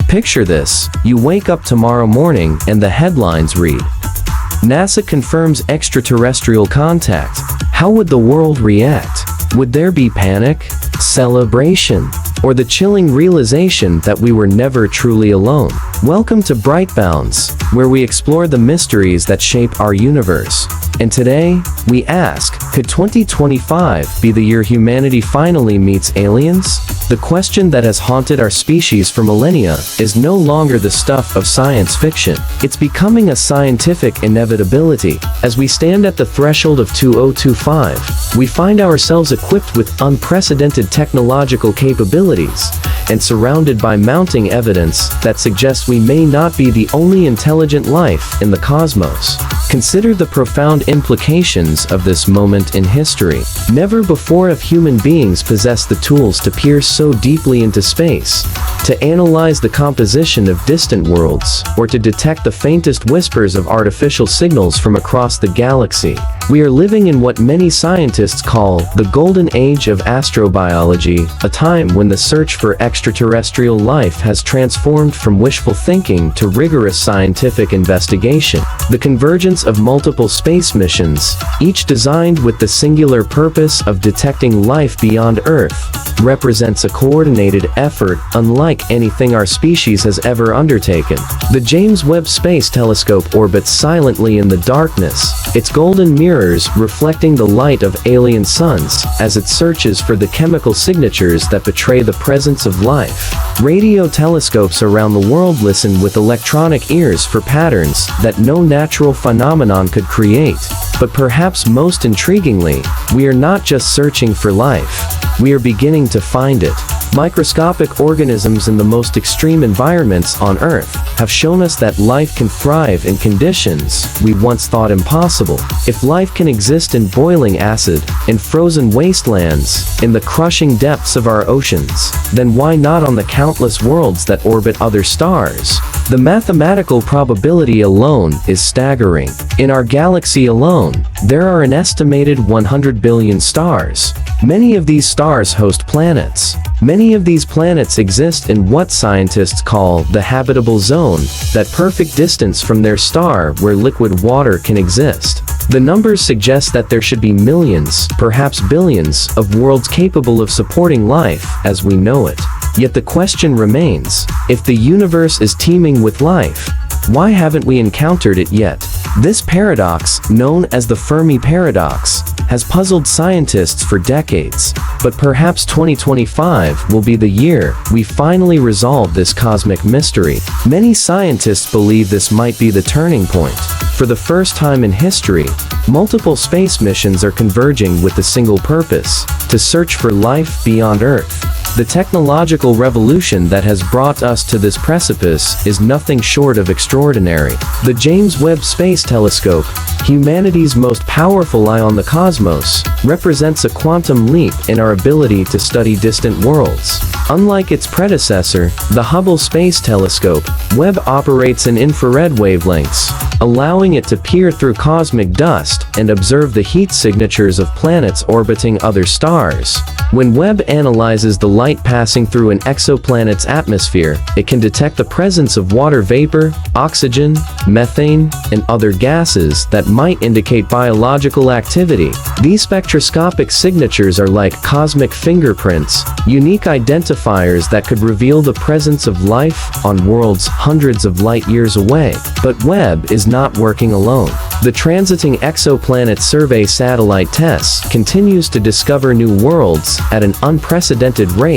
Picture this: you wake up tomorrow morning and the headlines read, NASA confirms extraterrestrial contact. How would the world react? Would there be panic, celebration, or the chilling realization that we were never truly alone? Welcome to BrightBoundX, where we explore the mysteries that shape our universe. And today, we ask, could 2025 be the year humanity finally meets aliens? The question that has haunted our species for millennia is no longer the stuff of science fiction. It's becoming a scientific inevitability. As we stand at the threshold of 2025, we find ourselves equipped with unprecedented technological capabilities and surrounded by mounting evidence that suggests we may not be the only intelligent life in the cosmos. Consider the profound implications of this moment in history. Never before have human beings possessed the tools to peer so deeply into space, to analyze the composition of distant worlds, or to detect the faintest whispers of artificial signals from across the galaxy. We are living in what many scientists call the golden age of astrobiology, a time when the search for extraterrestrial life has transformed from wishful thinking to rigorous scientific investigation. The convergence of multiple space missions, each designed with the singular purpose of detecting life beyond Earth, represents a coordinated effort unlike anything our species has ever undertaken. The James Webb Space Telescope orbits silently in the darkness, its golden mirrors reflecting the light of alien suns as it searches for the chemical signatures that betray the presence of life. Radio telescopes around the world listen with electronic ears for patterns that no natural phenomenon could create. But perhaps most intriguingly, we are not just searching for life. We are beginning to find it. Microscopic organisms in the most extreme environments on Earth have shown us that life can thrive in conditions we once thought impossible. If life can exist in boiling acid, in frozen wastelands, in the crushing depths of our oceans, then why not on the countless worlds that orbit other stars? The mathematical probability alone is staggering. In our galaxy alone, there are an estimated 100 billion stars. Many of these stars host planets. Many of these planets exist in what scientists call the habitable zone, that perfect distance from their star where liquid water can exist. The numbers suggest that there should be millions, perhaps billions, of worlds capable of supporting life as we know it. Yet the question remains, if the universe is teeming with life, why haven't we encountered it yet? This paradox, known as the Fermi paradox, has puzzled scientists for decades, but perhaps 2025 will be the year we finally resolve this cosmic mystery. Many scientists believe this might be the turning point. For the first time in history, multiple space missions are converging with a single purpose: to search for life beyond Earth. The technological revolution that has brought us to this precipice is nothing short of extraordinary. The James Webb Space Telescope, humanity's most powerful eye on the cosmos, represents a quantum leap in our ability to study distant worlds. Unlike its predecessor, the Hubble Space Telescope, Webb operates in infrared wavelengths, allowing it to peer through cosmic dust and observe the heat signatures of planets orbiting other stars. When Webb analyzes the light passing through an exoplanet's atmosphere, it can detect the presence of water vapor, oxygen, methane, and other gases that might indicate biological activity. These spectroscopic signatures are like cosmic fingerprints, unique identifiers that could reveal the presence of life on worlds hundreds of light years away. But Webb is not working alone. The Transiting Exoplanet Survey satellite TESS continues to discover new worlds at an unprecedented rate,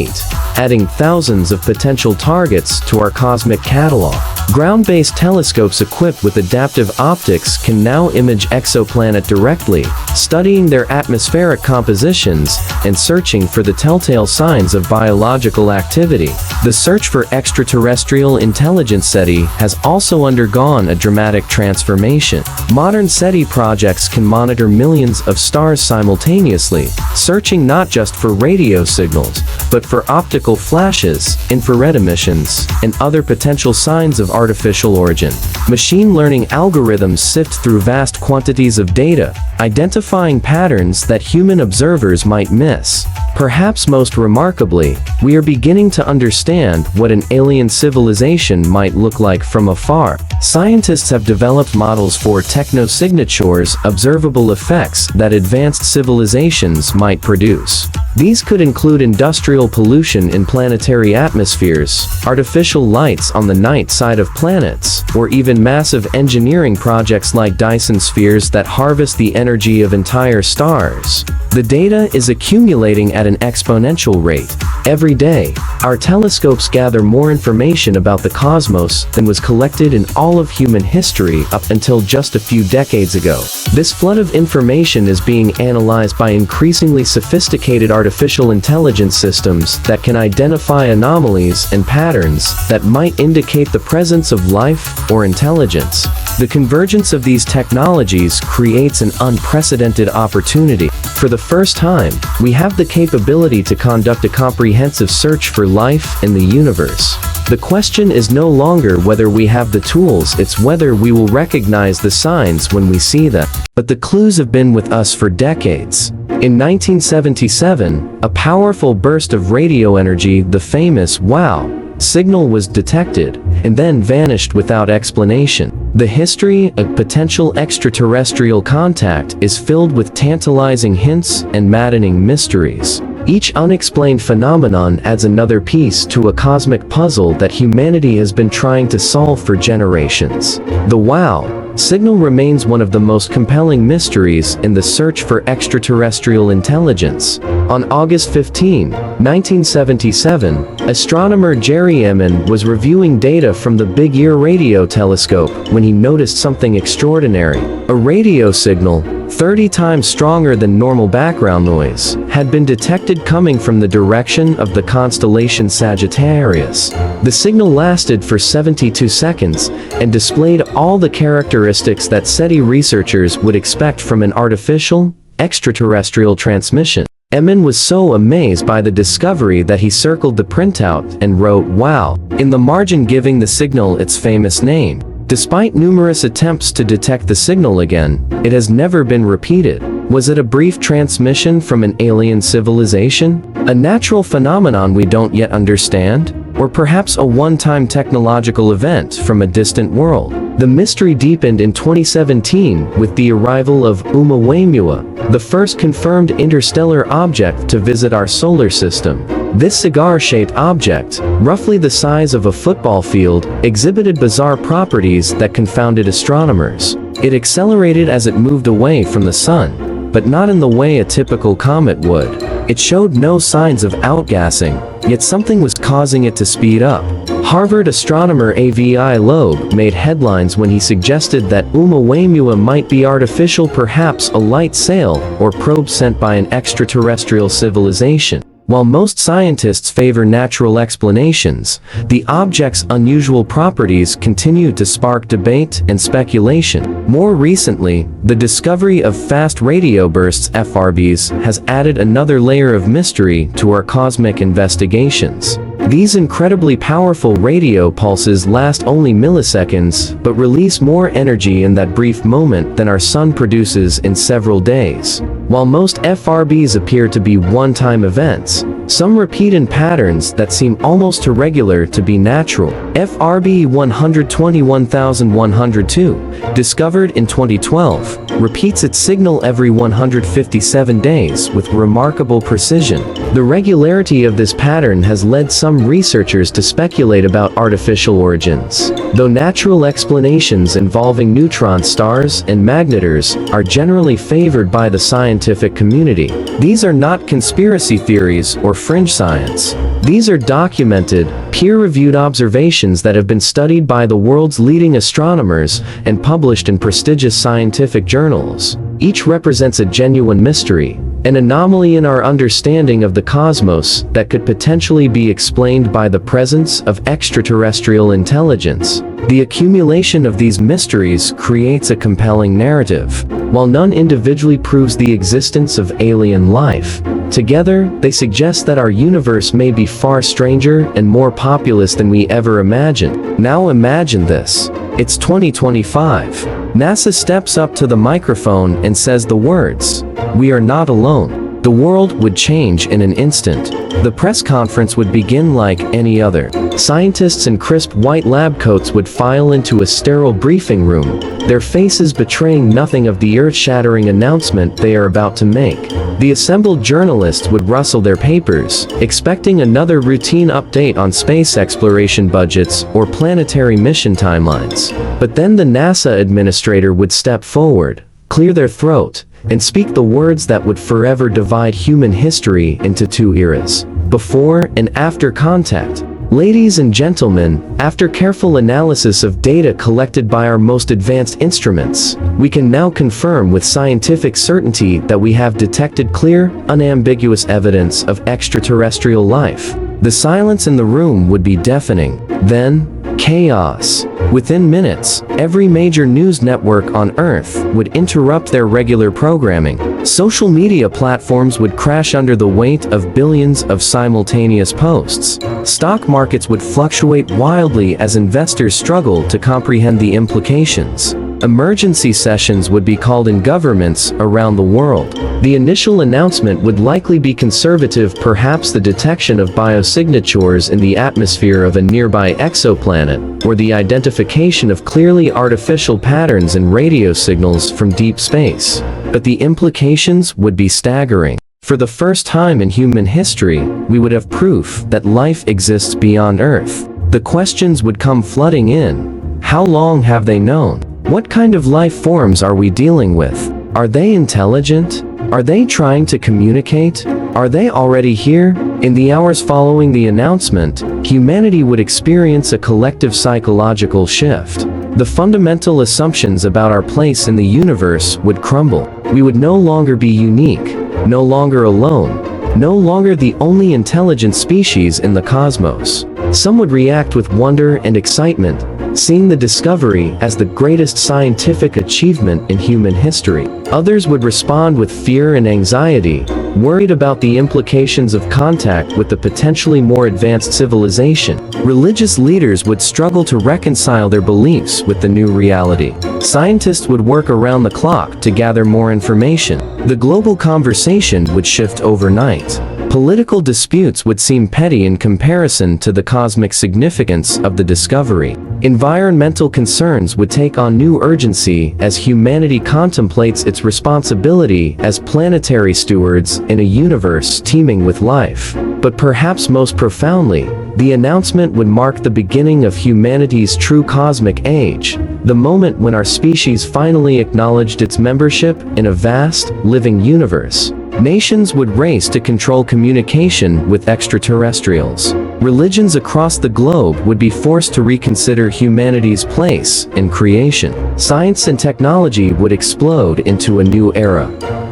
adding thousands of potential targets to our cosmic catalog. Ground-based telescopes equipped with adaptive optics can now image exoplanet directly, studying their atmospheric compositions and searching for the telltale signs of biological activity. The search for extraterrestrial intelligence SETI has also undergone a dramatic transformation. Modern SETI projects can monitor millions of stars simultaneously, searching not just for radio signals, but for optical flashes, infrared emissions, and other potential signs of artificial origin. Machine learning algorithms sift through vast quantities of data, identifying patterns that human observers might miss. Perhaps most remarkably, we are beginning to understand what an alien civilization might look like from afar. Scientists have developed models for technosignatures, observable effects that advanced civilizations might produce. These could include industrial pollution in planetary atmospheres, artificial lights on the night side of planets, or even massive engineering projects like Dyson spheres that harvest the energy of entire stars. The data is accumulating at an exponential rate. Every day, our telescopes gather more information about the cosmos than was collected in all of human history up until just a few decades ago. This flood of information is being analyzed by increasingly sophisticated artificial intelligence systems that can identify anomalies and patterns that might indicate the presence of life or intelligence. The convergence of these technologies creates an unprecedented opportunity. For the first time, we have the capability to conduct a comprehensive search for life in the universe. The question is no longer whether we have the tools, it's whether we will recognize the signs when we see them. But the clues have been with us for decades. In 1977, a powerful burst of radio energy, the famous "wow" signal, was detected, and then vanished without explanation. The history of potential extraterrestrial contact is filled with tantalizing hints and maddening mysteries. Each unexplained phenomenon adds another piece to a cosmic puzzle that humanity has been trying to solve for generations. The "wow" signal remains one of the most compelling mysteries in the search for extraterrestrial intelligence. On August 15, 1977, astronomer Jerry Emin was reviewing data from the Big Ear radio telescope when he noticed something extraordinary. A radio signal, 30 times stronger than normal background noise, had been detected coming from the direction of the constellation Sagittarius. The signal lasted for 72 seconds and displayed all the characteristics that SETI researchers would expect from an artificial, extraterrestrial transmission. Emin was so amazed by the discovery that he circled the printout and wrote "wow" in the margin, giving the signal its famous name. Despite numerous attempts to detect the signal again, it has never been repeated. Was it a brief transmission from an alien civilization? A natural phenomenon we don't yet understand? Or perhaps a one-time technological event from a distant world? The mystery deepened in 2017 with the arrival of Oumuamua, the first confirmed interstellar object to visit our solar system. This cigar-shaped object, roughly the size of a football field, exhibited bizarre properties that confounded astronomers. It accelerated as it moved away from the sun, but not in the way a typical comet would. It showed no signs of outgassing, yet something was causing it to speed up. Harvard astronomer Avi Loeb made headlines when he suggested that Oumuamua might be artificial, perhaps a light sail or probe sent by an extraterrestrial civilization. While most scientists favor natural explanations, the object's unusual properties continue to spark debate and speculation. More recently, the discovery of fast radio bursts (FRBs) has added another layer of mystery to our cosmic investigations. These incredibly powerful radio pulses last only milliseconds, but release more energy in that brief moment than our sun produces in several days. While most FRBs appear to be one-time events, some repeat in patterns that seem almost too regular to be natural. FRB 121102, discovered in 2012, repeats its signal every 157 days with remarkable precision. The regularity of this pattern has led some researchers to speculate about artificial origins, though natural explanations involving neutron stars and magnetars are generally favored by the scientific community. These are not conspiracy theories or fringe science. These are documented, peer-reviewed observations that have been studied by the world's leading astronomers and published in prestigious scientific journals. Each represents a genuine mystery, an anomaly in our understanding of the cosmos that could potentially be explained by the presence of extraterrestrial intelligence. The accumulation of these mysteries creates a compelling narrative. While none individually proves the existence of alien life, together, they suggest that our universe may be far stranger and more populous than we ever imagined. Now imagine this. It's 2025. NASA steps up to the microphone and says the words, "We are not alone." The world would change in an instant. The press conference would begin like any other. Scientists in crisp white lab coats would file into a sterile briefing room, their faces betraying nothing of the earth-shattering announcement they are about to make. The assembled journalists would rustle their papers, expecting another routine update on space exploration budgets or planetary mission timelines. But then the NASA administrator would step forward, clear their throat, and speak the words that would forever divide human history into two eras: before and after contact. Ladies and gentlemen, after careful analysis of data collected by our most advanced instruments, we can now confirm with scientific certainty that we have detected clear, unambiguous evidence of extraterrestrial life. The silence in the room would be deafening. Then, chaos. Within minutes, every major news network on Earth would interrupt their regular programming. Social media platforms would crash under the weight of billions of simultaneous posts. Stock markets would fluctuate wildly as investors struggled to comprehend the implications. Emergency sessions would be called in governments around the world. The initial announcement would likely be conservative, perhaps the detection of biosignatures in the atmosphere of a nearby exoplanet, or the identification of clearly artificial patterns in radio signals from deep space. But the implications would be staggering. For the first time in human history, we would have proof that life exists beyond Earth. The questions would come flooding in. How long have they known? What kind of life forms are we dealing with? Are they intelligent? Are they trying to communicate? Are they already here? In the hours following the announcement, humanity would experience a collective psychological shift. The fundamental assumptions about our place in the universe would crumble. We would no longer be unique, no longer alone, no longer the only intelligent species in the cosmos. Some would react with wonder and excitement, seeing the discovery as the greatest scientific achievement in human history. Others would respond with fear and anxiety, worried about the implications of contact with the potentially more advanced civilization. Religious leaders would struggle to reconcile their beliefs with the new reality. Scientists would work around the clock to gather more information. The global conversation would shift overnight. Political disputes would seem petty in comparison to the cosmic significance of the discovery. Environmental concerns would take on new urgency as humanity contemplates its responsibility as planetary stewards in a universe teeming with life. But perhaps most profoundly, the announcement would mark the beginning of humanity's true cosmic age, the moment when our species finally acknowledged its membership in a vast, living universe. Nations would race to control communication with extraterrestrials. Religions across the globe would be forced to reconsider humanity's place in creation. Science and technology would explode into a new era.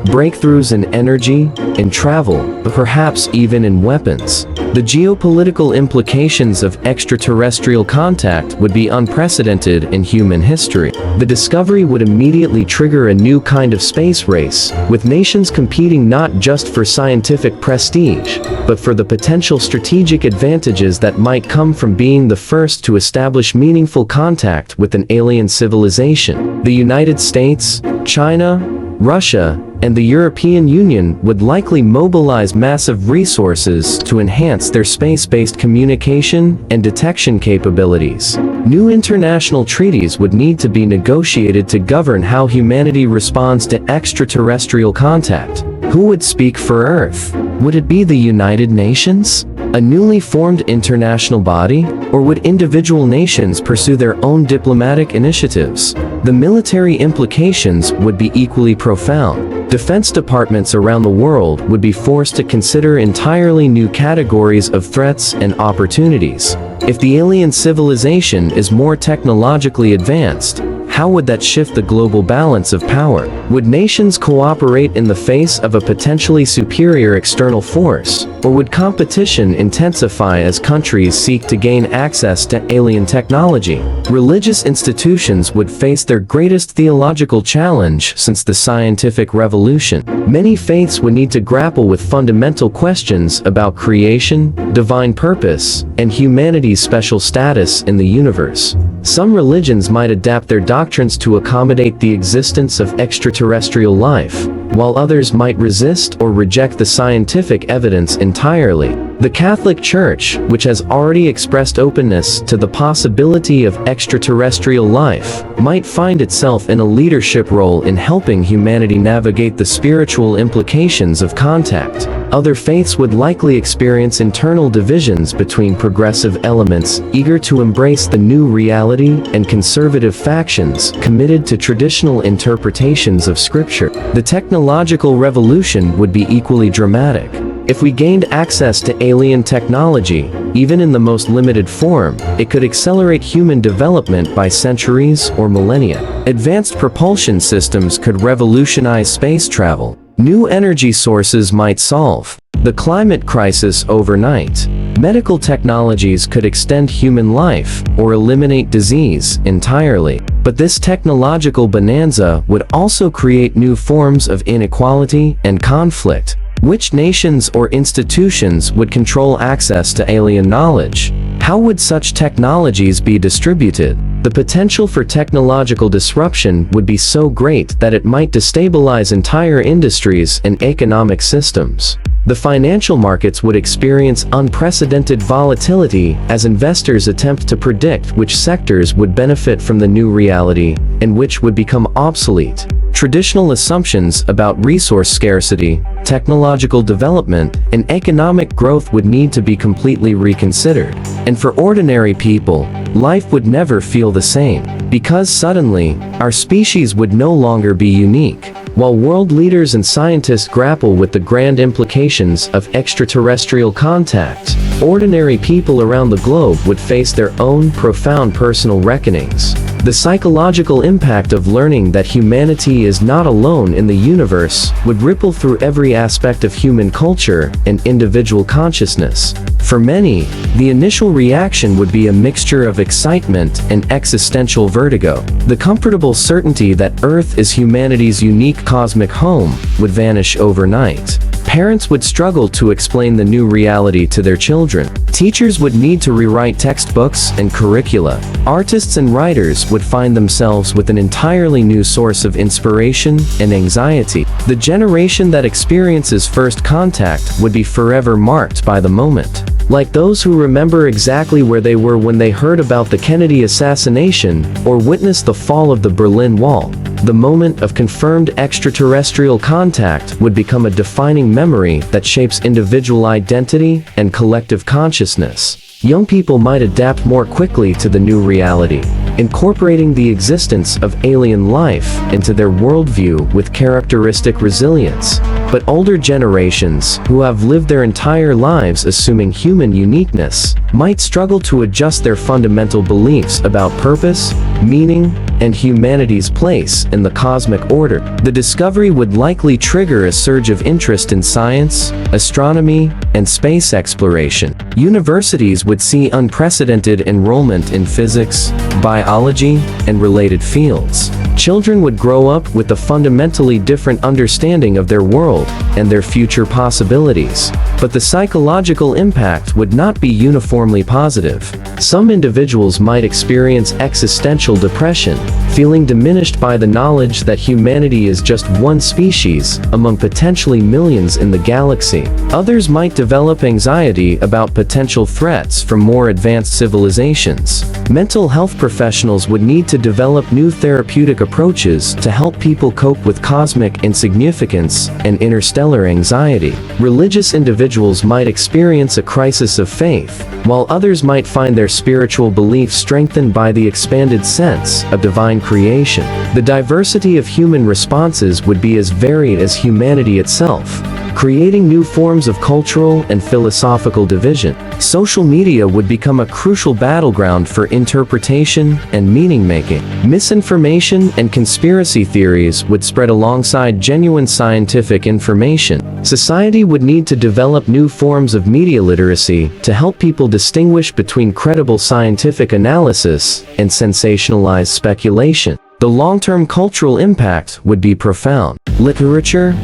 Breakthroughs in energy, in travel, but perhaps even in weapons. The geopolitical implications of extraterrestrial contact would be unprecedented in human history. The discovery would immediately trigger a new kind of space race, with nations competing not just for scientific prestige, but for the potential strategic advantages that might come from being the first to establish meaningful contact with an alien civilization. The United States, China, Russia, and the European Union would likely mobilize massive resources to enhance their space-based communication and detection capabilities. New international treaties would need to be negotiated to govern how humanity responds to extraterrestrial contact. Who would speak for Earth? Would it be the United Nations? A newly formed international body? Or would individual nations pursue their own diplomatic initiatives? The military implications would be equally profound. Defense departments around the world would be forced to consider entirely new categories of threats and opportunities. If the alien civilization is more technologically advanced, how would that shift the global balance of power? Would nations cooperate in the face of a potentially superior external force? Or would competition intensify as countries seek to gain access to alien technology? Religious institutions would face their greatest theological challenge since the scientific revolution. Many faiths would need to grapple with fundamental questions about creation, divine purpose, and humanity's special status in the universe. Some religions might adapt their doctrines doctrines to accommodate the existence of extraterrestrial life, while others might resist or reject the scientific evidence entirely. The Catholic Church, which has already expressed openness to the possibility of extraterrestrial life, might find itself in a leadership role in helping humanity navigate the spiritual implications of contact. Other faiths would likely experience internal divisions between progressive elements eager to embrace the new reality and conservative factions committed to traditional interpretations of Scripture. The technological revolution would be equally dramatic. If we gained access to alien technology, even in the most limited form, it could accelerate human development by centuries or millennia. Advanced propulsion systems could revolutionize space travel. New energy sources might solve the climate crisis overnight. Medical technologies could extend human life or eliminate disease entirely. But this technological bonanza would also create new forms of inequality and conflict. Which nations or institutions would control access to alien knowledge? How would such technologies be distributed? The potential for technological disruption would be so great that it might destabilize entire industries and economic systems. The financial markets would experience unprecedented volatility as investors attempt to predict which sectors would benefit from the new reality and which would become obsolete. Traditional assumptions about resource scarcity, technological development, and economic growth would need to be completely reconsidered. And for ordinary people, life would never feel the same, because suddenly, our species would no longer be unique. While world leaders and scientists grapple with the grand implications of extraterrestrial contact, ordinary people around the globe would face their own profound personal reckonings. The psychological impact of learning that humanity is not alone in the universe would ripple through every aspect of human culture and individual consciousness. For many, the initial reaction would be a mixture of excitement and existential vertigo. The comfortable certainty that Earth is humanity's unique cosmic home would vanish overnight. Parents would struggle to explain the new reality to their children. Teachers would need to rewrite textbooks and curricula. Artists and writers would find themselves with an entirely new source of inspiration and anxiety. The generation that experiences first contact would be forever marked by the moment. Like those who remember exactly where they were when they heard about the Kennedy assassination or witnessed the fall of the Berlin Wall. The moment of confirmed extraterrestrial contact would become a defining memory that shapes individual identity and collective consciousness. Young people might adapt more quickly to the new reality, incorporating the existence of alien life into their worldview with characteristic resilience. But older generations, who have lived their entire lives assuming human uniqueness, might struggle to adjust their fundamental beliefs about purpose, meaning, and humanity's place in the cosmic order. The discovery would likely trigger a surge of interest in science, astronomy, and space exploration. Universities would see unprecedented enrollment in physics, biology, and related fields. Children would grow up with a fundamentally different understanding of their world and their future possibilities. But the psychological impact would not be uniformly positive. Some individuals might experience existential depression, feeling diminished by the knowledge that humanity is just one species among potentially millions in the galaxy. Others might develop anxiety about potential threats from more advanced civilizations. Mental health professionals would need to develop new therapeutic approaches to help people cope with cosmic insignificance and interstellar anxiety. Religious individuals might experience a crisis of faith, while others might find their spiritual beliefs strengthened by the expanded sense of divine creation. The diversity of human responses would be as varied as humanity itself, creating new forms of cultural and philosophical division. Social media would become a crucial battleground for interpretation and meaning-making. Misinformation and conspiracy theories would spread alongside genuine scientific information. Society would need to develop new forms of media literacy to help people distinguish between credible scientific analysis and sensationalized speculation. The long-term cultural impact would be profound. Literature,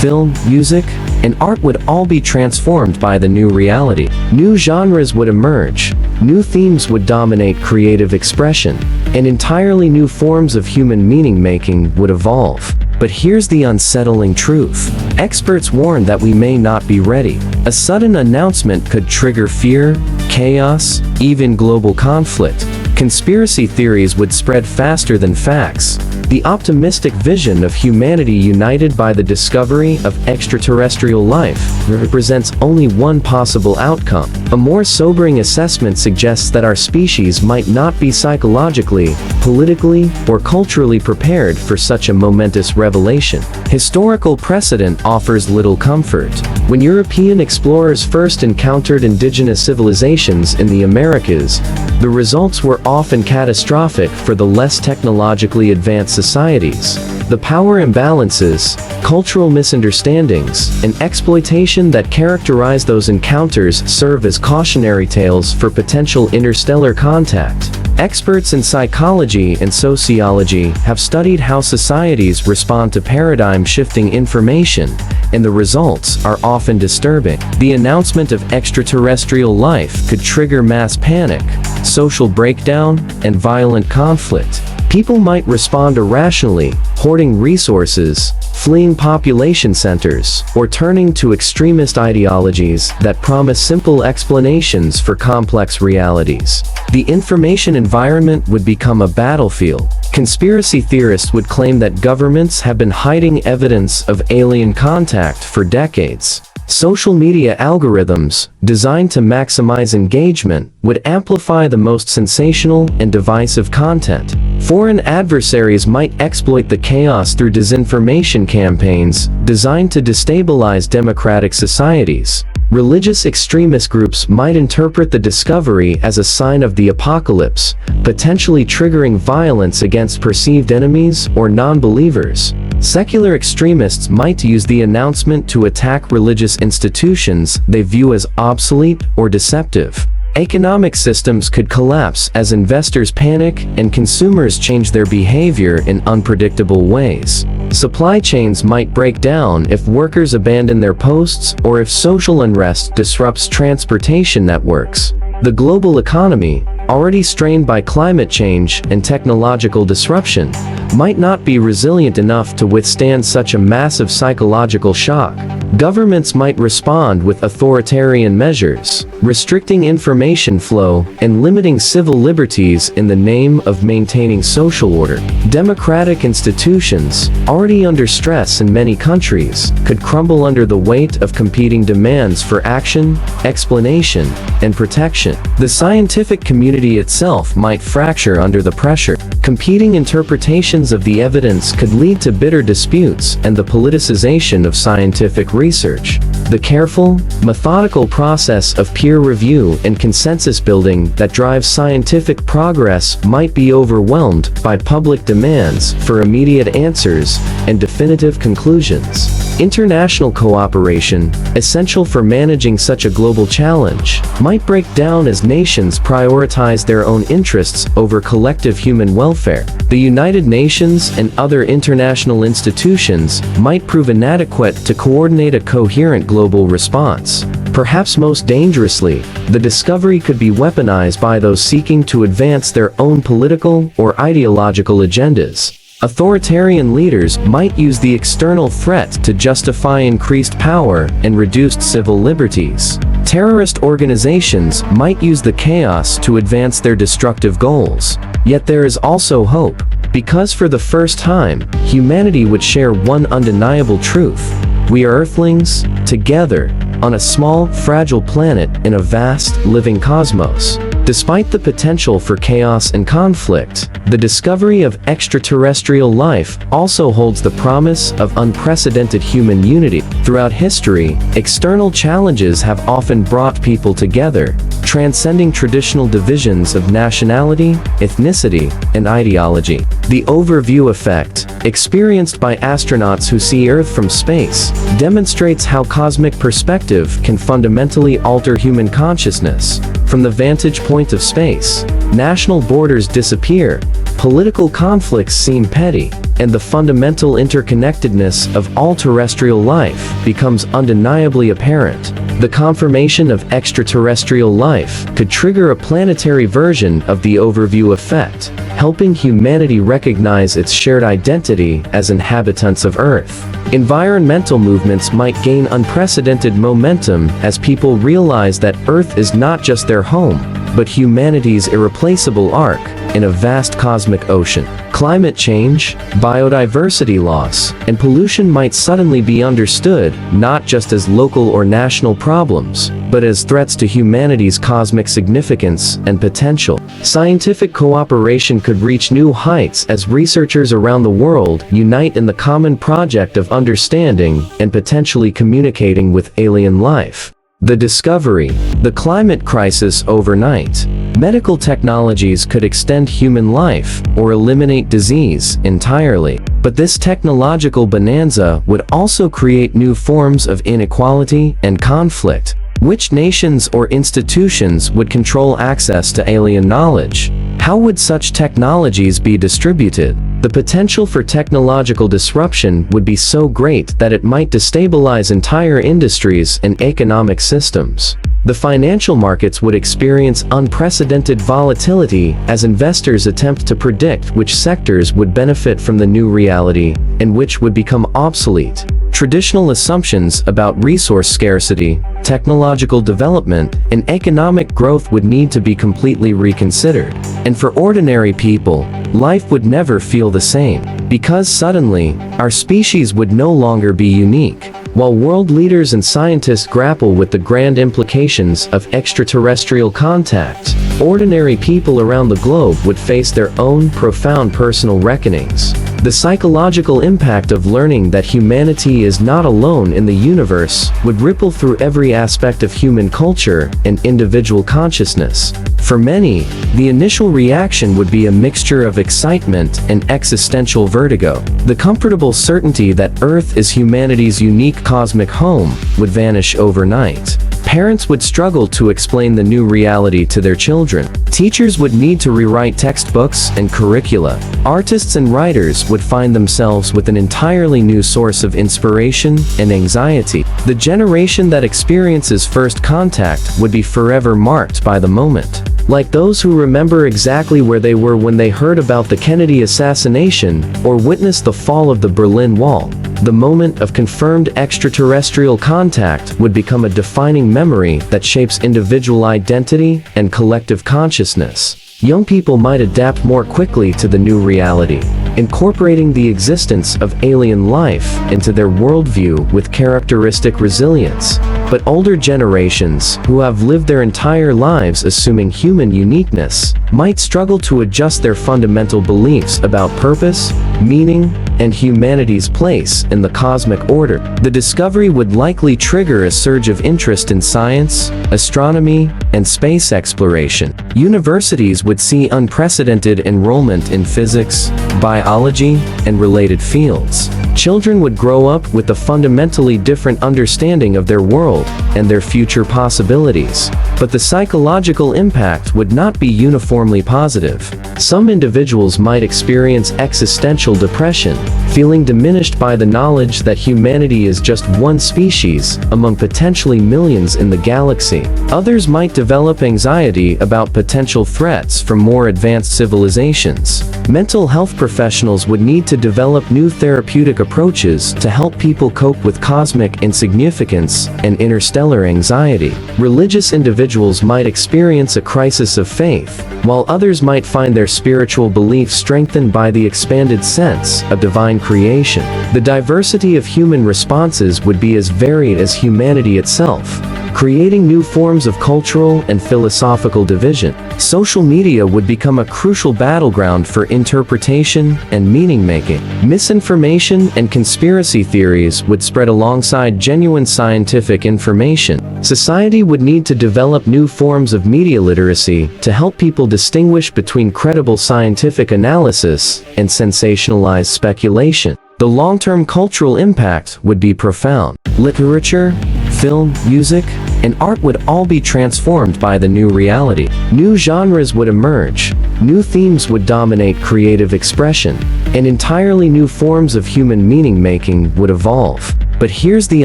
film, music, and art would all be transformed by the new reality. New genres would emerge, new themes would dominate creative expression, and entirely new forms of human meaning-making would evolve. But here's the unsettling truth. Experts warn that we may not be ready. A sudden announcement could trigger fear, chaos, even global conflict. Conspiracy theories would spread faster than facts. The optimistic vision of humanity united by the discovery of extraterrestrial life represents only one possible outcome. A more sobering assessment suggests that our species might not be psychologically, politically, or culturally prepared for such a momentous revelation. Historical precedent offers little comfort. When European explorers first encountered indigenous civilizations in the Americas, the results were often catastrophic for the less technologically advanced societies. The power imbalances, cultural misunderstandings, and exploitation that characterize those encounters serve as cautionary tales for potential interstellar contact. Experts in psychology and sociology have studied how societies respond to paradigm-shifting information, and the results are often disturbing. The announcement of extraterrestrial life could trigger mass panic, social breakdown, and violent conflict. People might respond irrationally, hoarding resources, fleeing population centers, or turning to extremist ideologies that promise simple explanations for complex realities. The information environment would become a battlefield. Conspiracy theorists would claim that governments have been hiding evidence of alien contact for decades. Social media algorithms, designed to maximize engagement, would amplify the most sensational and divisive content. Foreign adversaries might exploit the chaos through disinformation campaigns, designed to destabilize democratic societies. Religious extremist groups might interpret the discovery as a sign of the apocalypse, potentially triggering violence against perceived enemies or non-believers. Secular extremists might use the announcement to attack religious institutions they view as obsolete or deceptive. Economic systems could collapse as investors panic and consumers change their behavior in unpredictable ways. Supply chains might break down if workers abandon their posts or if social unrest disrupts transportation networks. The global economy, already strained by climate change and technological disruption, might not be resilient enough to withstand such a massive psychological shock. Governments might respond with authoritarian measures, restricting information flow and limiting civil liberties in the name of maintaining social order. Democratic institutions, already under stress in many countries, could crumble under the weight of competing demands for action, explanation, and protection. The scientific community itself might fracture under the pressure. Competing interpretations of the evidence could lead to bitter disputes and the politicization of scientific research. The careful, methodical process of peer review and consensus building that drives scientific progress might be overwhelmed by public demands for immediate answers and definitive conclusions. International cooperation, essential for managing such a global challenge, might break down as nations prioritize their own interests over collective human welfare. The United Nations and other international institutions might prove inadequate to coordinate a coherent global response. Perhaps most dangerously, the discovery could be weaponized by those seeking to advance their own political or ideological agendas. Authoritarian leaders might use the external threat to justify increased power and reduced civil liberties. Terrorist organizations might use the chaos to advance their destructive goals. Yet there is also hope, because for the first time, humanity would share one undeniable truth. We are Earthlings, together, on a small, fragile planet in a vast, living cosmos. Despite the potential for chaos and conflict, the discovery of extraterrestrial life also holds the promise of unprecedented human unity. Throughout history, external challenges have often brought people together, transcending traditional divisions of nationality, ethnicity, and ideology. The overview effect, experienced by astronauts who see Earth from space, demonstrates how cosmic perspective can fundamentally alter human consciousness. From the vantage point of space, national borders disappear, political conflicts seem petty, and the fundamental interconnectedness of all terrestrial life becomes undeniably apparent. The confirmation of extraterrestrial life could trigger a planetary version of the overview effect, helping humanity recognize its shared identity as inhabitants of Earth. Environmental movements might gain unprecedented momentum as people realize that Earth is not just their home, but humanity's irreplaceable ark in a vast cosmic ocean. Climate change, biodiversity loss, and pollution might suddenly be understood not just as local or national problems, but as threats to humanity's cosmic significance and potential. Scientific cooperation could reach new heights as researchers around the world unite in the common project of understanding and potentially communicating with alien life. The discovery, the climate crisis overnight. Medical technologies could extend human life or eliminate disease entirely. But this technological bonanza would also create new forms of inequality and conflict. Which nations or institutions would control access to alien knowledge? How would such technologies be distributed? The potential for technological disruption would be so great that it might destabilize entire industries and economic systems. The financial markets would experience unprecedented volatility as investors attempt to predict which sectors would benefit from the new reality and which would become obsolete. Traditional assumptions about resource scarcity, technological development, and economic growth would need to be completely reconsidered. And for ordinary people, life would never feel the same, because suddenly, our species would no longer be unique. While world leaders and scientists grapple with the grand implications of extraterrestrial contact, ordinary people around the globe would face their own profound personal reckonings. The psychological impact of learning that humanity is not alone in the universe would ripple through every aspect of human culture and individual consciousness. For many, the initial reaction would be a mixture of excitement and existential vertigo. The comfortable certainty that Earth is humanity's unique cosmic home would vanish overnight. Parents would struggle to explain the new reality to their children. Teachers would need to rewrite textbooks and curricula. Artists and writers would find themselves with an entirely new source of inspiration and anxiety. The generation that experiences first contact would be forever marked by the moment. Like those who remember exactly where they were when they heard about the Kennedy assassination or witnessed the fall of the Berlin Wall. The moment of confirmed extraterrestrial contact would become a defining memory that shapes individual identity and collective consciousness. Young people might adapt more quickly to the new reality, incorporating the existence of alien life into their worldview with characteristic resilience. But older generations, who have lived their entire lives assuming human uniqueness, might struggle to adjust their fundamental beliefs about purpose, meaning, and humanity's place in the cosmic order. The discovery would likely trigger a surge of interest in science, astronomy, and space exploration. Universities would see unprecedented enrollment in physics, biology, and related fields. Children would grow up with a fundamentally different understanding of their world and their future possibilities. But the psychological impact would not be uniformly positive. Some individuals might experience existential depression, feeling diminished by the knowledge that humanity is just one species among potentially millions in the galaxy. Others might develop anxiety about potential threats from more advanced civilizations. Mental health professionals would need to develop new therapeutic approaches to help people cope with cosmic insignificance and interstellar anxiety. Religious individuals might experience a crisis of faith, while others might find their spiritual beliefs strengthened by the expanded sense of divine creation. The diversity of human responses would be as varied as humanity itself. creating new forms of cultural and philosophical division. Social media would become a crucial battleground for interpretation and meaning-making. Misinformation and conspiracy theories would spread alongside genuine scientific information. Society would need to develop new forms of media literacy to help people distinguish between credible scientific analysis and sensationalized speculation. The long-term cultural impact would be profound. Literature, film, music, and art would all be transformed by the new reality. New genres would emerge, new themes would dominate creative expression, and entirely new forms of human meaning-making would evolve. But here's the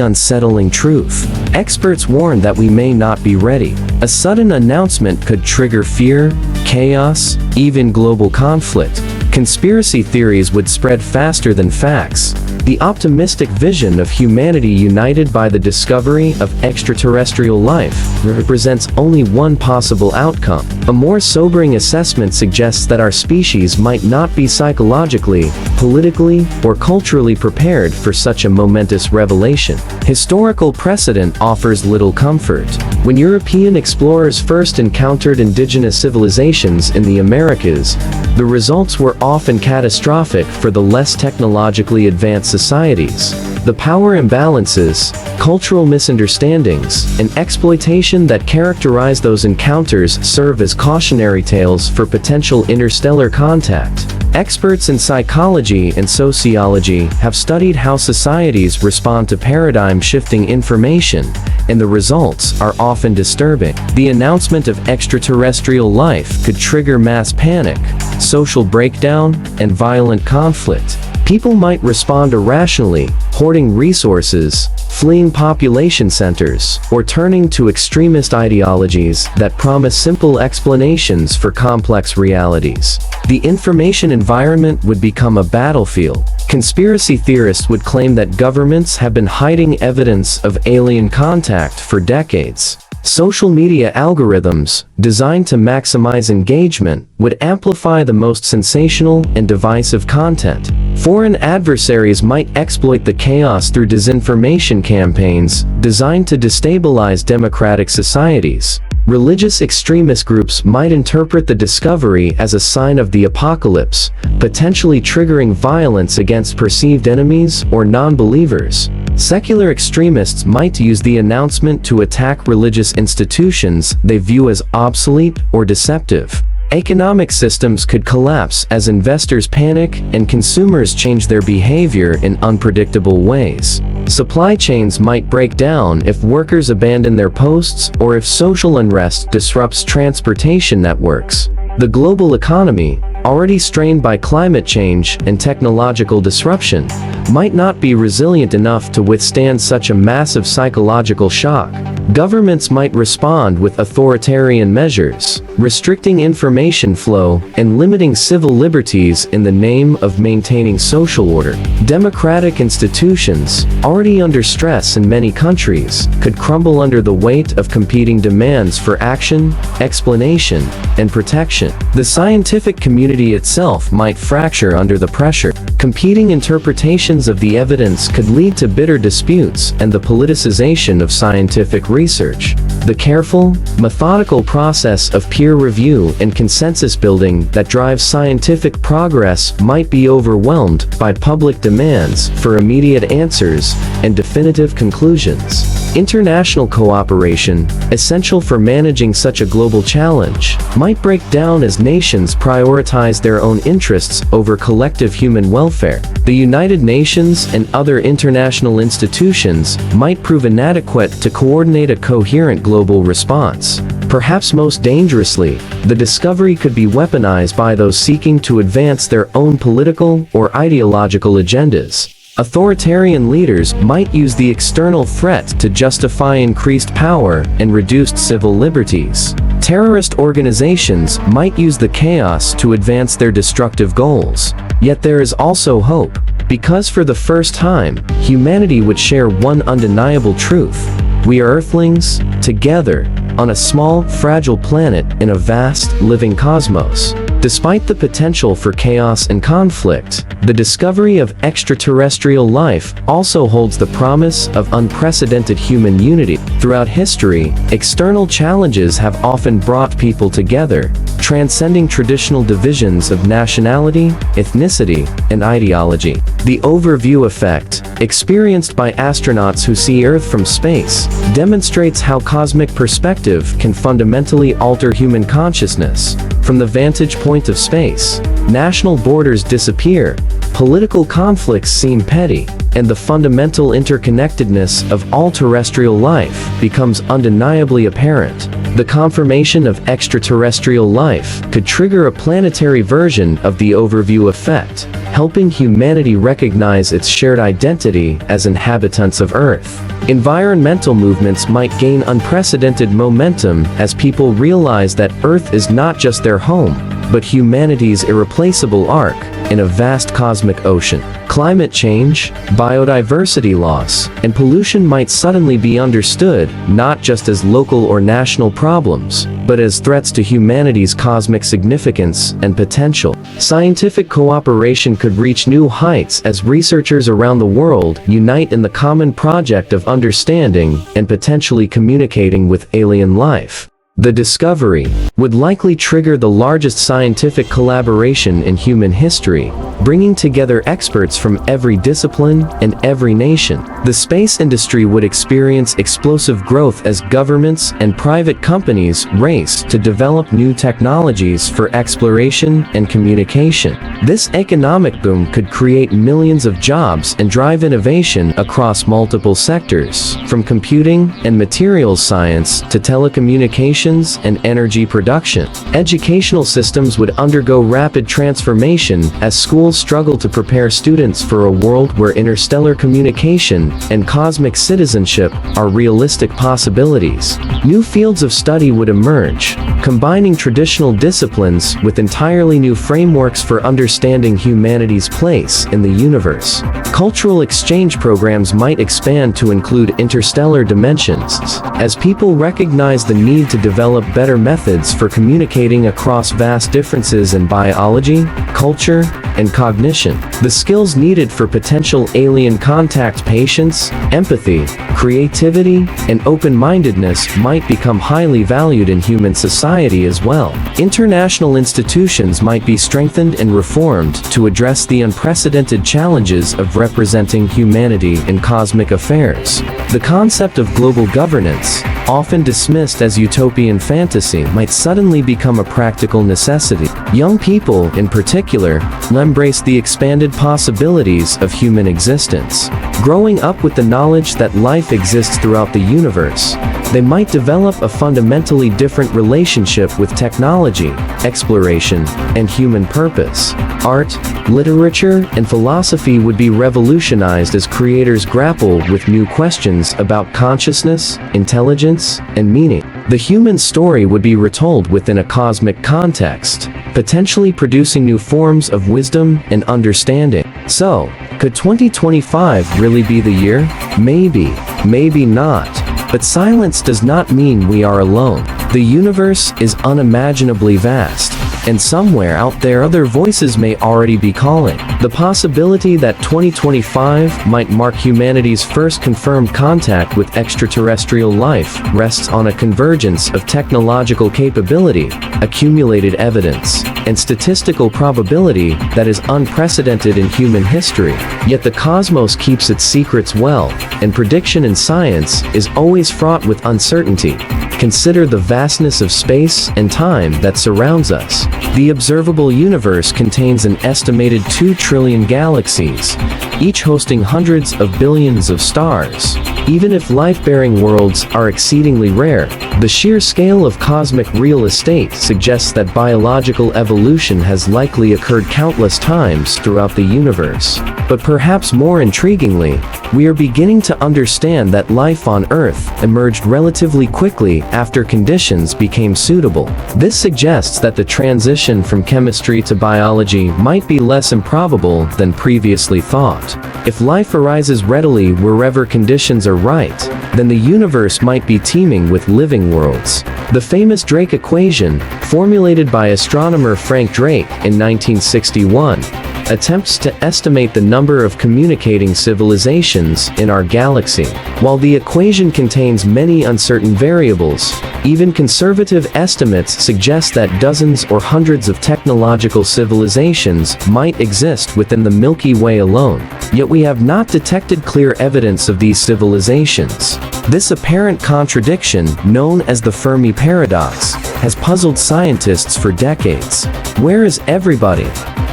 unsettling truth. Experts warn that we may not be ready. A sudden announcement could trigger fear, chaos, even global conflict. Conspiracy theories would spread faster than facts. The optimistic vision of humanity united by the discovery of extraterrestrial life represents only one possible outcome. A more sobering assessment suggests that our species might not be psychologically, politically, or culturally prepared for such a momentous revelation. Historical precedent offers little comfort. When European explorers first encountered indigenous civilizations in the Americas, the results were often catastrophic for the less technologically advanced societies. The power imbalances, cultural misunderstandings, and exploitation that characterize those encounters serve as cautionary tales for potential interstellar contact. Experts in psychology and sociology have studied how societies respond to paradigm-shifting information, and the results are often disturbing. The announcement of extraterrestrial life could trigger mass panic, social breakdown, and violent conflict. People might respond irrationally, hoarding resources, fleeing population centers, or turning to extremist ideologies that promise simple explanations for complex realities. The information environment would become a battlefield. Conspiracy theorists would claim that governments have been hiding evidence of alien contact for decades. Social media algorithms, designed to maximize engagement, would amplify the most sensational and divisive content. Foreign adversaries might exploit the chaos through disinformation campaigns, designed to destabilize democratic societies. Religious extremist groups might interpret the discovery as a sign of the apocalypse, potentially triggering violence against perceived enemies or non-believers. Secular extremists might use the announcement to attack religious institutions they view as obsolete or deceptive. Economic systems could collapse as investors panic and consumers change their behavior in unpredictable ways. Supply chains might break down if workers abandon their posts or if social unrest disrupts transportation networks. The global economy, already strained by climate change and technological disruption, might not be resilient enough to withstand such a massive psychological shock. Governments might respond with authoritarian measures, restricting information flow and limiting civil liberties in the name of maintaining social order. Democratic institutions, already under stress in many countries, could crumble under the weight of competing demands for action, explanation, and protection. The scientific community itself might fracture under the pressure. Competing interpretations of the evidence could lead to bitter disputes and the politicization of scientific research. The careful, methodical process of peer review and consensus building that drives scientific progress might be overwhelmed by public demands for immediate answers and definitive conclusions. International cooperation, essential for managing such a global challenge, might break down as nations prioritize their own interests over collective human welfare. The United Nations and other international institutions might prove inadequate to coordinate a coherent global response. Perhaps most dangerously, the discovery could be weaponized by those seeking to advance their own political or ideological agendas. Authoritarian leaders might use the external threat to justify increased power and reduced civil liberties. Terrorist organizations might use the chaos to advance their destructive goals. Yet there is also hope, because for the first time, humanity would share one undeniable truth. We are Earthlings, together, on a small, fragile planet in a vast, living cosmos. Despite the potential for chaos and conflict, the discovery of extraterrestrial life also holds the promise of unprecedented human unity. Throughout history, external challenges have often brought people together, transcending traditional divisions of nationality, ethnicity, and ideology. The overview effect, experienced by astronauts who see Earth from space, demonstrates how cosmic perspective can fundamentally alter human consciousness. From the vantage point of space, national borders disappear, political conflicts seem petty, and the fundamental interconnectedness of all terrestrial life becomes undeniably apparent. The confirmation of extraterrestrial life could trigger a planetary version of the overview effect, helping humanity recognize its shared identity as inhabitants of Earth. Environmental movements might gain unprecedented momentum as people realize that Earth is not just their home, but humanity's irreplaceable ark in a vast cosmic ocean. Climate change, biodiversity loss, and pollution might suddenly be understood not just as local or national problems, but as threats to humanity's cosmic significance and potential. Scientific cooperation could reach new heights as researchers around the world unite in the common project of understanding and potentially communicating with alien life. The discovery would likely trigger the largest scientific collaboration in human history, bringing together experts from every discipline and every nation. The space industry would experience explosive growth as governments and private companies race to develop new technologies for exploration and communication. This economic boom could create millions of jobs and drive innovation across multiple sectors, from computing and materials science to telecommunications and energy production. Educational systems would undergo rapid transformation as schools struggle to prepare students for a world where interstellar communication and cosmic citizenship are realistic possibilities. New fields of study would emerge, combining traditional disciplines with entirely new frameworks for understanding humanity's place in the universe. Cultural exchange programs might expand to include interstellar dimensions, as people recognize the need to develop better methods for communicating across vast differences in biology, culture, and cognition. The skills needed for potential alien contact, patience, empathy, creativity, and open-mindedness might become highly valued in human society as well. International institutions might be strengthened and reformed to address the unprecedented challenges of representing humanity in cosmic affairs. The concept of global governance, often dismissed as utopian fantasy, might suddenly become a practical necessity. Young people, in particular, embrace the expanded possibilities of human existence. Growing up with the knowledge that life exists throughout the universe, they might develop a fundamentally different relationship with technology, exploration, and human purpose. Art, literature, and philosophy would be revolutionized as creators grapple with new questions about consciousness, intelligence, and meaning. The human story would be retold within a cosmic context, potentially producing new forms of wisdom and understanding. So, could 2025 really be the year? Maybe, maybe not. But silence does not mean we are alone. The universe is unimaginably vast, and somewhere out there other voices may already be calling. The possibility that 2025 might mark humanity's first confirmed contact with extraterrestrial life rests on a convergence of technological capability, accumulated evidence, and statistical probability that is unprecedented in human history. Yet the cosmos keeps its secrets well, and prediction in science is always fraught with uncertainty. Consider the vastness of space and time that surrounds us. The observable universe contains an estimated 2 trillion galaxies, each hosting hundreds of billions of stars. Even if life-bearing worlds are exceedingly rare, the sheer scale of cosmic real estate suggests that biological evolution has likely occurred countless times throughout the universe. But perhaps more intriguingly, we are beginning to understand that life on Earth emerged relatively quickly after conditions became suitable. This suggests that the transition from chemistry to biology might be less improbable than previously thought. If life arises readily wherever conditions are right, then the universe might be teeming with living worlds. The famous Drake equation, formulated by astronomer Frank Drake in 1961, attempts to estimate the number of communicating civilizations in our galaxy. While the equation contains many uncertain variables, even conservative estimates suggest that dozens or hundreds of technological civilizations might exist within the Milky Way alone. Yet we have not detected clear evidence of these civilizations. This apparent contradiction, known as the Fermi paradox, has puzzled scientists for decades. Where is everybody?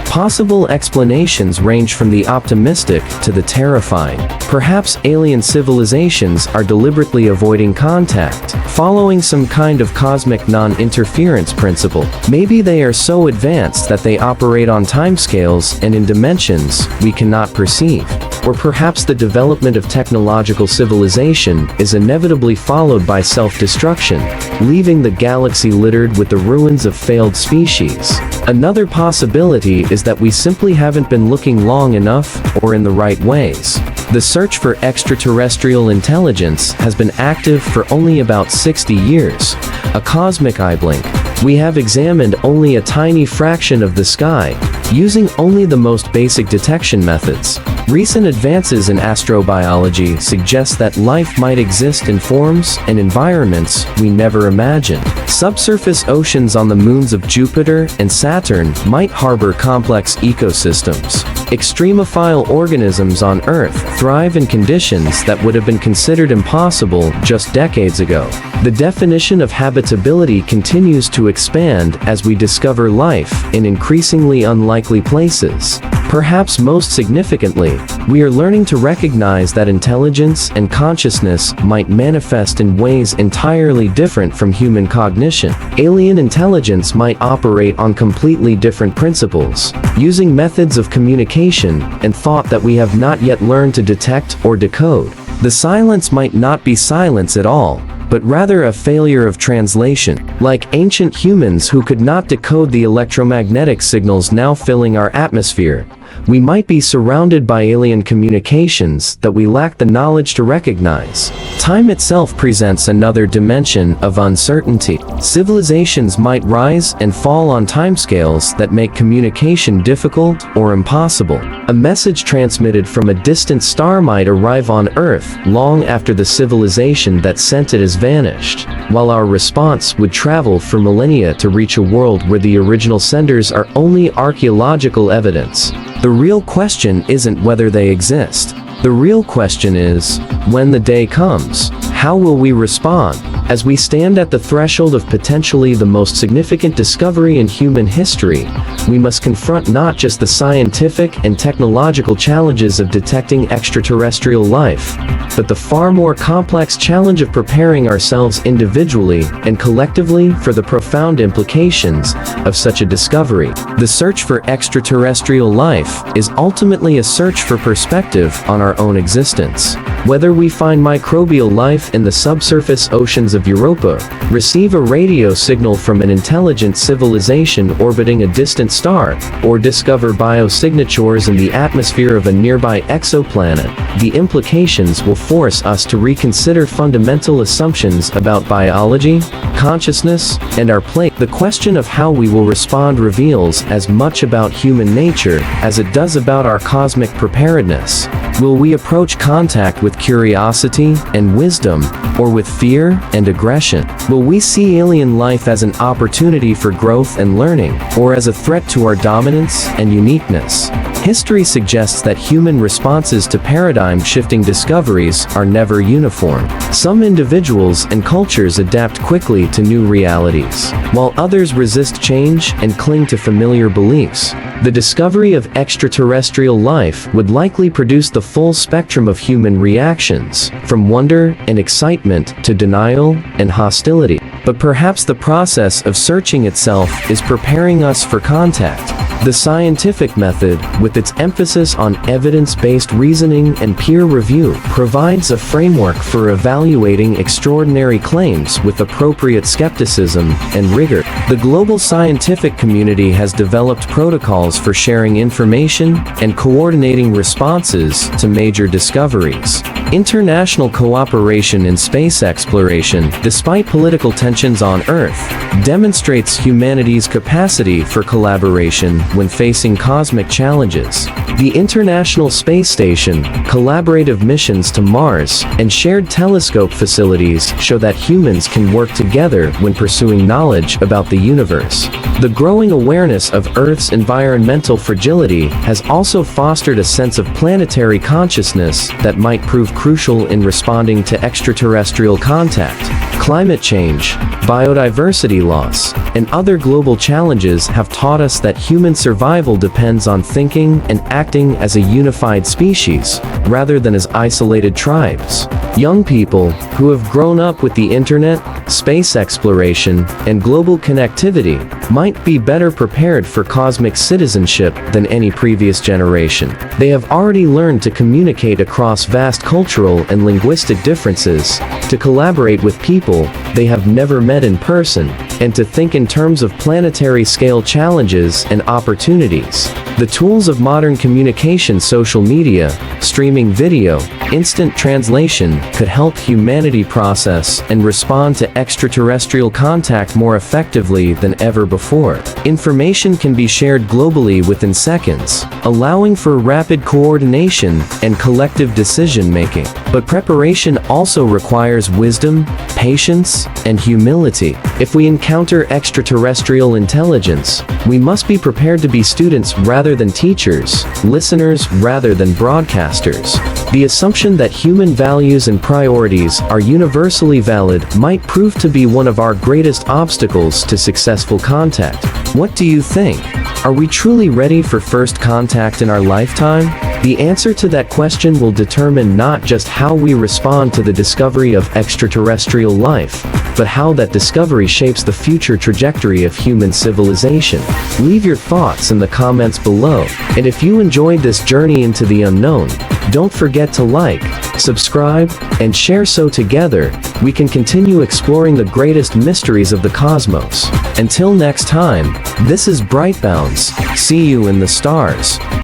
Possible explanations range from the optimistic to the terrifying. Perhaps alien civilizations are deliberately avoiding contact, following some kind of cosmic non-interference principle. Maybe they are so advanced that they operate on timescales and in dimensions we cannot perceive. Or perhaps the development of technological civilization is inevitably followed by self-destruction, leaving the galaxy littered with the ruins of failed species. Another possibility is that we simply haven't been looking long enough or in the right ways. The search for extraterrestrial intelligence has been active for only about 60 years, a cosmic eye blink. We have examined only a tiny fraction of the sky, using only the most basic detection methods. Recent advances in astrobiology suggest that life might exist in forms and environments we never imagined. Subsurface oceans on the moons of Jupiter and Saturn might harbor complex ecosystems. Extremophile organisms on Earth thrive in conditions that would have been considered impossible just decades ago. The definition of habitability continues to expand as we discover life in increasingly unlikely places. Perhaps most significantly, we are learning to recognize that intelligence and consciousness might manifest in ways entirely different from human cognition. Alien intelligence might operate on completely different principles, using methods of communication and thought that we have not yet learned to detect or decode. The silence might not be silence at all, but rather a failure of translation. Like ancient humans who could not decode the electromagnetic signals now filling our atmosphere, we might be surrounded by alien communications that we lack the knowledge to recognize. Time itself presents another dimension of uncertainty. Civilizations might rise and fall on timescales that make communication difficult or impossible. A message transmitted from a distant star might arrive on Earth long after the civilization that sent it has vanished, while our response would travel for millennia to reach a world where the original senders are only archaeological evidence. The real question isn't whether they exist. The real question is, when the day comes, how will we respond? As we stand at the threshold of potentially the most significant discovery in human history, we must confront not just the scientific and technological challenges of detecting extraterrestrial life, but the far more complex challenge of preparing ourselves individually and collectively for the profound implications of such a discovery. The search for extraterrestrial life is ultimately a search for perspective on our own existence. Whether we find microbial life in the subsurface oceans of Europa, receive a radio signal from an intelligent civilization orbiting a distant star, or discover biosignatures in the atmosphere of a nearby exoplanet, the implications will force us to reconsider fundamental assumptions about biology, consciousness, and our place. The question of how we will respond reveals as much about human nature as it does about our cosmic preparedness. Will we approach contact with curiosity and wisdom, or with fear and aggression? Will we see alien life as an opportunity for growth and learning, or as a threat to our dominance and uniqueness? History suggests that human responses to paradigm-shifting discoveries are never uniform. Some individuals and cultures adapt quickly to new realities, while others resist change and cling to familiar beliefs. The discovery of extraterrestrial life would likely produce the full spectrum of human reactions, from wonder and excitement to denial and hostility. but perhaps the process of searching itself is preparing us for contact. The scientific method, with its emphasis on evidence-based reasoning and peer review, provides a framework for evaluating extraordinary claims with appropriate skepticism and rigor. The global scientific community has developed protocols for sharing information and coordinating responses to major discoveries. International cooperation in space exploration, despite political tensions on Earth, demonstrates humanity's capacity for collaboration when facing cosmic challenges. The International Space Station, collaborative missions to Mars, and shared telescope facilities show that humans can work together when pursuing knowledge about the universe. The growing awareness of Earth's environmental fragility has also fostered a sense of planetary consciousness that might prove crucial in responding to extraterrestrial contact. Climate change, biodiversity loss, and other global challenges have taught us that human survival depends on thinking and acting as a unified species, rather than as isolated tribes. Young people, who have grown up with the internet, space exploration, and global connectivity, might be better prepared for cosmic citizenship than any previous generation. They have already learned to communicate across vast cultural and linguistic differences, to collaborate with people they have never met in person, and to think in terms of planetary scale challenges and opportunities. The tools of modern communication, social media, streaming video, instant translation, could help humanity process and respond to extraterrestrial contact more effectively than ever before. Information can be shared globally within seconds, allowing for rapid coordination and collective decision-making. But preparation also requires wisdom, patience, and humility. If we encounter extraterrestrial intelligence, we must be prepared to be students rather than teachers, listeners rather than broadcasters. The assumption that human values and priorities are universally valid might prove to be one of our greatest obstacles to successful contact. What do you think? Are we truly ready for first contact in our lifetime? The answer to that question will determine not just how we respond to the discovery of extraterrestrial life, but how that discovery shapes the future trajectory of human civilization. Leave your thoughts in the comments below, and if you enjoyed this journey into the unknown, don't forget to like, subscribe, and share so together, we can continue exploring the greatest mysteries of the cosmos. Until next time, this is BrightBoundX. See you in the stars.